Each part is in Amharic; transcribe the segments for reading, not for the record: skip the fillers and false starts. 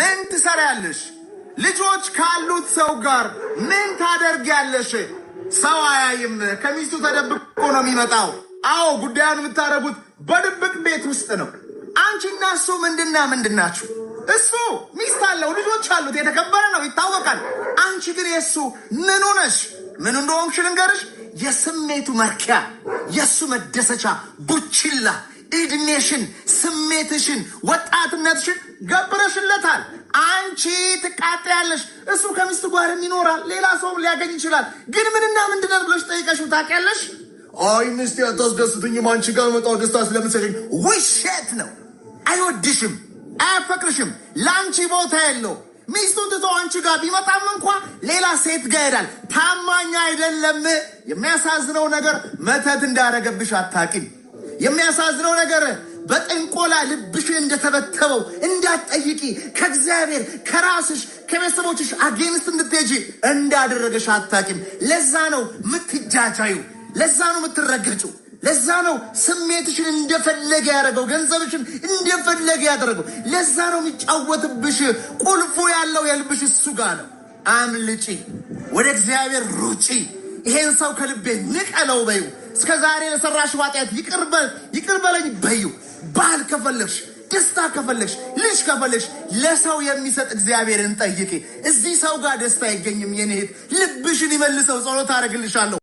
ምን ትሰሪያለሽ? ልጆች ካሉት ሰው ጋር ምን ታደርጊያለሽ? ሰው አያይም። ከሚስቱ ተደብቆ ነው የሚመጣው። አዎ ጉዳዩን የምታደርጉት በድብቅ ቤት ውስጥ ነው። አንቺና እሱ ምንድን ናችሁ? እሱ ሚስት አለው፣ ልጆች አሉት፣ የተከበረ ነው፣ ይታወቃል። አንቺ ግን የእሱ ምኑ ነሽ? ምን እንደሆንሽ ልንገርሽ። የስሜቱ መርኪያ፣ የእሱ መደሰቻ ቡችላ፣ እድሜሽን፣ ስሜትሽን፣ ወጣትነትሽን ገብረሽለታል። አንቺ ትቃጠያለሽ፣ እሱ ከሚስቱ ጋር ይኖራል፣ ሌላ ሰው ሊያገኝ ይችላል። ግን ምንድን ነው ብለሽ ጠይቀሽው ታውቂያለሽ? አይ ሚስቴ አታስደስትኝም፣ አንቺ ጋር መጣው ደስታ ስለምትሰጪኝ። ውሸት ነው። አይወድሽም፣ አያፈቅርሽም፣ ለአንቺ ቦታ የለው። ሚስቱን ትቶ አንቺ ጋር ቢመጣም እንኳ ሌላ ሴት ጋር ይሄዳል። ታማኝ አይደለም። የሚያሳዝነው ነገር መተት እንዳረገብሽ አታቂም። የሚያሳዝነው ነገር በጥንቆላ ልብሽን እንደተበተበው እንዳትጠይቂ፣ ከእግዚአብሔር ከራስሽ ከቤተሰቦችሽ አጌንስት እንድትሄጂ እንዳደረገሽ አታቂም። ለዛ ነው ምትጃጃዩ፣ ለዛ ነው ምትረገጩ፣ ለዛ ነው ስሜትሽን እንደፈለገ ያደረገው፣ ገንዘብሽን እንደፈለገ ያደረገው። ለዛ ነው የሚጫወትብሽ። ቁልፉ ያለው የልብሽ እሱ ጋር ነው። አምልጪ፣ ወደ እግዚአብሔር ሩጪ። ይሄን ሰው ከልቤ ንቀለው በዩ። እስከ ዛሬ ለሰራሽ ኃጢአት ይቅር በለኝ በዩ። ባል ከፈለግሽ፣ ደስታ ከፈለግሽ፣ ልጅ ከፈለግሽ ለሰው የሚሰጥ እግዚአብሔርን ጠይቂ። እዚህ ሰው ጋር ደስታ አይገኝም። የኔ እህት ልብሽን ይመልሰው። ጸሎት አደርግልሻለሁ።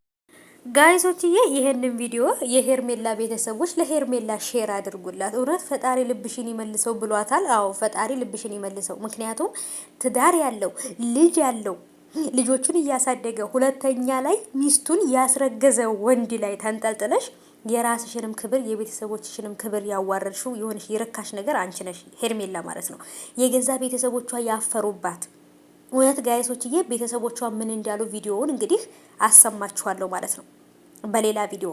ጋይሶችዬ ይሄንን ቪዲዮ የሄርሜላ ቤተሰቦች ለሄርሜላ ሼር አድርጉላት። እውነት ፈጣሪ ልብሽን ይመልሰው ብሏታል። አዎ ፈጣሪ ልብሽን ይመልሰው። ምክንያቱም ትዳር ያለው ልጅ ያለው ልጆቹን እያሳደገ ሁለተኛ ላይ ሚስቱን ያስረገዘ ወንድ ላይ ተንጠልጥለሽ የራስሽንም ክብር የቤተሰቦችሽንም ክብር ያዋረድሽው የሆነሽ የረካሽ ነገር አንቺ ነሽ ሄርሜላ ማለት ነው። የገዛ ቤተሰቦቿ ያፈሩባት። እውነት ጋይሶችዬ ቤተሰቦቿ ምን እንዳሉ ቪዲዮውን እንግዲህ አሰማችኋለሁ ማለት ነው። በሌላ ቪዲዮ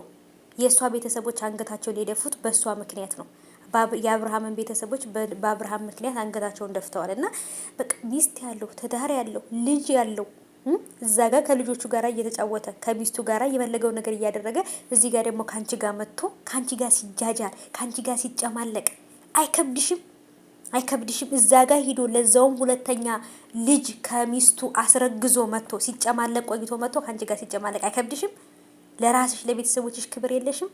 የእሷ ቤተሰቦች አንገታቸውን የደፉት በእሷ ምክንያት ነው። የአብርሃምን ቤተሰቦች በአብርሃም ምክንያት አንገታቸውን ደፍተዋል። እና በቃ ሚስት ያለው ትዳር ያለው ልጅ ያለው እዛ ጋር ከልጆቹ ጋር እየተጫወተ ከሚስቱ ጋር የፈለገው ነገር እያደረገ እዚህ ጋር ደግሞ ካንቺ ጋር መጥቶ ካንቺ ጋር ሲጃጃል ካንቺ ጋር ሲጨማለቅ አይከብድሽም? አይከብድሽም? እዛ ጋር ሂዶ ለዛውም ሁለተኛ ልጅ ከሚስቱ አስረግዞ መጥቶ ሲጨማለቅ ቆይቶ መጥቶ ካንቺ ጋር ሲጨማለቅ አይከብድሽም? ለራስሽ ለቤተሰቦችሽ ክብር የለሽም?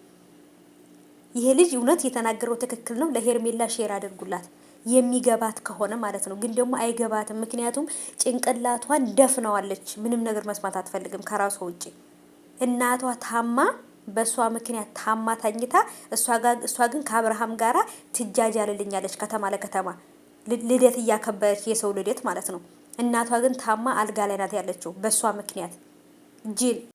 ይሄ ልጅ እውነት የተናገረው ትክክል ነው። ለሄርሜላ ሼር አድርጉላት የሚገባት ከሆነ ማለት ነው። ግን ደግሞ አይገባትም። ምክንያቱም ጭንቅላቷን ደፍነዋለች። ምንም ነገር መስማት አትፈልግም ከራሷ ውጪ። እናቷ ታማ በእሷ ምክንያት ታማ ተኝታ እሷ ግን ከአብርሃም ጋራ ትጃጃልልኛለች ከተማ ለከተማ ልደት እያከበረች የሰው ልደት ማለት ነው። እናቷ ግን ታማ አልጋ ላይ ናት ያለችው በእሷ ምክንያት ጅል